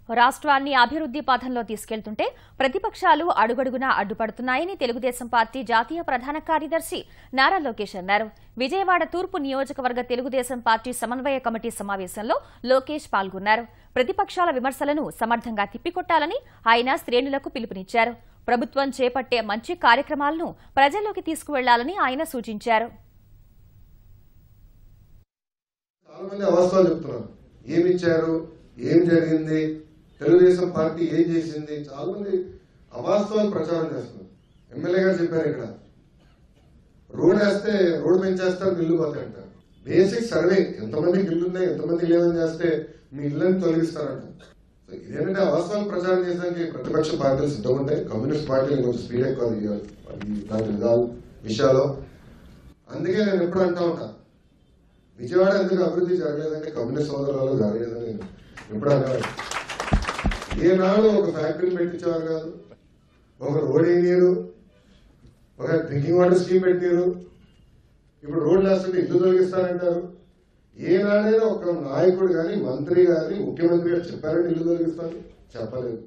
రాష్ట్రాన్ని అభివృద్ధి పథంలో తీసుకెళ్తుంటే ప్రతిపక్షాలు అడుగడుగునా అడ్డుపడుతున్నాయని తెలుగుదేశం పార్టీ జాతీయ ప్రధాన కార్యదర్శి నారా లోకేష్ అన్నారు. విజయవాడ తూర్పు నియోజకవర్గ తెలుగుదేశం పార్టీ సమన్వయ కమిటీ సమావేశంలో లోకేష్ పాల్గొన్నారు. ప్రతిపక్షాల విమర్శలను సమర్థంగా తిప్పికొట్టాలని ఆయన శ్రేణులకు పిలుపునిచ్చారు. ప్రభుత్వం చేపట్టే మంచి కార్యక్రమాలను ప్రజల్లోకి తీసుకువెళ్లాలని ఆయన సూచించారు. తెలుగుదేశం పార్టీ ఏం చేసింది చాలా మంది అవాస్తవాలు ప్రచారం చేస్తున్నారు. ఎమ్మెల్యే గారు చెప్పారు, ఇక్కడ రోడ్ వేస్తే రోడ్ పెంచేస్తారు, ఇల్లు పోతాయంట. బేసిక్ సర్వే ఎంతమందికి ఇల్లు ఉన్నాయి, ఎంతమంది లేవని చేస్తే మీ ఇళ్ళని తొలగిస్తారంట. ఇదేంటంటే అవాస్తవాలు ప్రచారం చేయడానికి ప్రతిపక్ష పార్టీలు సిద్ధంగా ఉంటాయి. కమ్యూనిస్ట్ పార్టీలు కొంచెం స్పీడ్ ఎక్కువ ఇలాంటి విషయాలు. అందుకే నేను ఎప్పుడు అంటా ఉంటా, విజయవాడ ఎందుకు అభివృద్ధి జరగలేదంటే కమ్యూనిస్ట్ సోదరులలో జరగలేదని నేను ఎప్పుడు అంటాను. ఏనాడు ఒక ఫ్యాక్టరీని పెట్టించేవారు కాదు, ఒక రోడ్ వేయరు, ఒక డ్రింకింగ్ వాటర్ స్కీమ్ పెట్టారు. ఇప్పుడు రోడ్లు వేస్తుంటే ఇల్లు తొలగిస్తారంటారు. ఏనాడైనా ఒక నాయకుడు కానీ మంత్రి కానీ ముఖ్యమంత్రి గారు చెప్పారంటే ఇల్లు తొలగిస్తారు? చెప్పలేదు.